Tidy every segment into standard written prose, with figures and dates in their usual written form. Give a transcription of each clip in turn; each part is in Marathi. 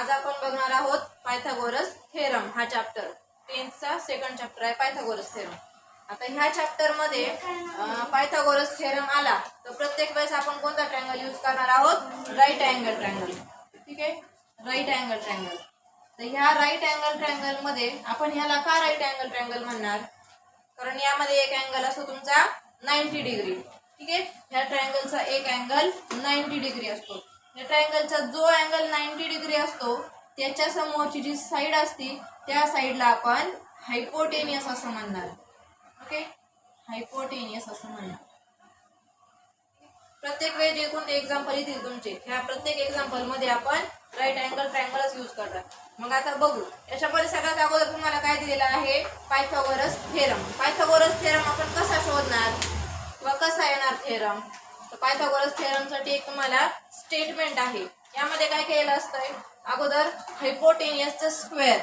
आज आपण बघणार आहोत पायथागोरस थेरम हा चॅप्टर 10th चा सेकंड चॅप्टर आहे पायथागोरस थेरम। आता ह्या चॅप्टर मध्ये पायथागोरस थेरम आला तर प्रत्येक वेळेस आपण कोणता ट्रायंगल यूज करणार आहोत? Right angle triangle. ठीक आहे, राईट अँगल ट्रायंगल। तर ह्या राईट अँगल ट्रायंगल मध्ये आपण ह्याला का राईट अँगल ट्रायंगल म्हणणार? कारण यामध्ये एक अँगल असतो तुमचा 90 डिग्री। ठीक आहे, ह्या ट्रायंगलचा एक अँगल 90 डिग्री असतो। या ट्रायंगलचा जो अँगल 90 डिग्री असतो त्याच्या समोरची जी साइड असती त्या साइडला आपण हायपोटेनियस असं म्हणणार। ओके, हायपोटेनियस असं म्हणणार। प्रत्येक वेळी जे कोणते एक्झाम्पल येतील तुमचे ह्या प्रत्येक एक्झाम्पल मध्ये आपण राईट अँगल ट्रायंगलच यूज करतात। मग आता बघू, याच्यामध्ये सगळ्यात अगोदर तुम्हाला काय दिलेलं आहे? Pythagoras theorem. पायथागोरस थेरम आपण कसा शोधणार किंवा कसा येणार थेरम? तर पायथागोरस थेरम साठी एक तुम्हाला स्टेटमेंट आहे। यामध्ये काय केलेलं असतंय? अगोदर हायपोटेनियसचा स्क्वेअर,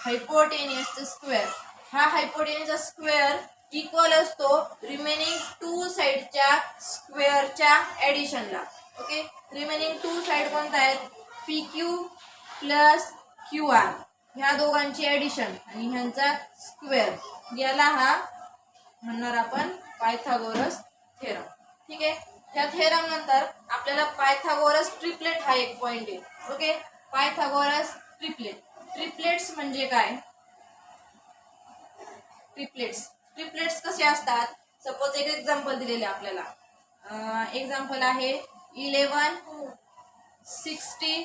हायपोटेनियसचा स्क्वेअर, हा हायपोटेनियसचा स्क्वेअर इक्वल असतो रिमेनिंग टू साइडच्या स्क्वेअरच्या ऍडिशनला। ओके, रिमेनिंग टू साइड कोणत्या आहेत? PQ प्लस QR, ह्या दोघांची ऍडिशन आणि ह्यांचा स्क्वेअर, याला हा म्हणणार आपण पायथागोरस थेरम। ठीक आहे, त्या थेरम नंतर आपल्याला पायथागोरस ट्रिपलेट हा एक पॉइंट आहे। Okay, Pythagoras triplet. ट्रिपलेट्स म्हणजे काय? ट्रिपलेट्स कसे असतात? सपोज एक एक्झाम्पल दिलेले आपल्याला, एक्झाम्पल आहे 11, 60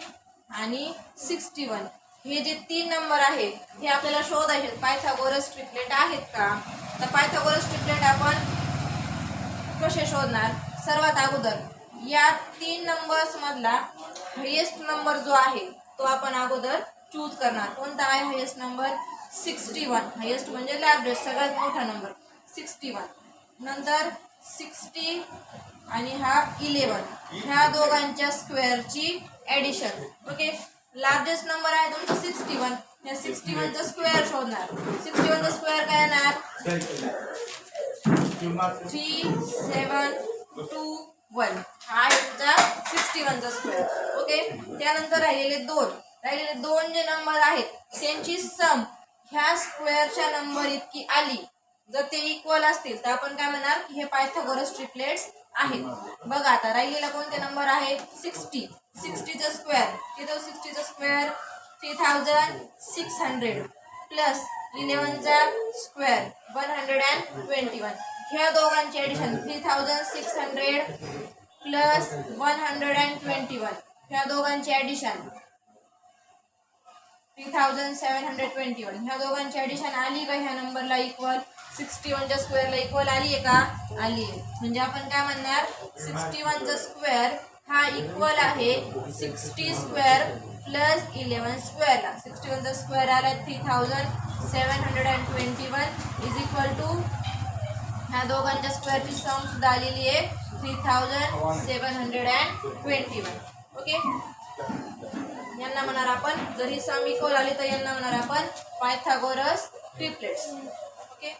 आणि 61। हे जे तीन नंबर आहेत हे आपल्याला शोधायचे पायथागोरस ट्रिपलेट आहेत का? तर पायथागोरस ट्रिपलेट आपण कसे शोधणार? सर्वात अगोदर या तीन नंबर्स मधला हायेस्ट नंबर जो आहे तो आपण अगोदर चूज करणार। कोणता आहे हायेस्ट नंबर? 61। हायेस्ट म्हणजे लार्जेस्ट, सगळ्यात मोठा नंबर 61। नंतर 60 आणि हा 11, ह्या दोघांच्या स्क्वेअरची ऍडिशन। ओके, लार्जेस्ट नंबर आहे तुमचा 61, या 61 चा स्क्वेअर शोधणार। 61 चा स्क्वेअर काय येणार? 3, 7, 2, 1, हा तुमचा 61 चा स्क्वेअर। ओके, त्यानंतर राहिलेले दोन जे नंबर आहेत त्यांची सम ह्या स्क्वेअरच्या नंबर इतकी आली, जर ते इक्वल असतील तर आपण काय म्हणणार? हे पायथागोरस ट्रिपलेट्स आहेत। बघा आता राहिलेला कोणते नंबर आहे? 60। 60 चा स्क्वेअर, किती? 60 चा स्क्वेअर 3600 प्लस 11 चा स्क्वेअर 121, ह्या दोघांची ऍडिशन 3600 प्लस 121, ह्या दोघांची ऍडिशन 3721, ह्या दोघांची ऍडिशन आली का ह्या नंबरला इक्वल? 61 च्या स्क्वेअरला इक्वल आली आहे का? आली आहे। म्हणजे आपण काय म्हणणार? 61 चा स्क्वेअर हा इक्वल आहे 60 स्क्वेअर प्लस 11 स्क्वेअरला। 61 चा स्क्वेअर आला 3721 इज इक्वल टू ह्या दोघांच्या स्क्वेअरची सम सुद्धा आलेली आहे 3721। ओके, यांना म्हणणार आपण, जर ही सम इक्वल आली तर यांना म्हणणार आपण पायथागोरस ट्रिपलेट्स। ओके।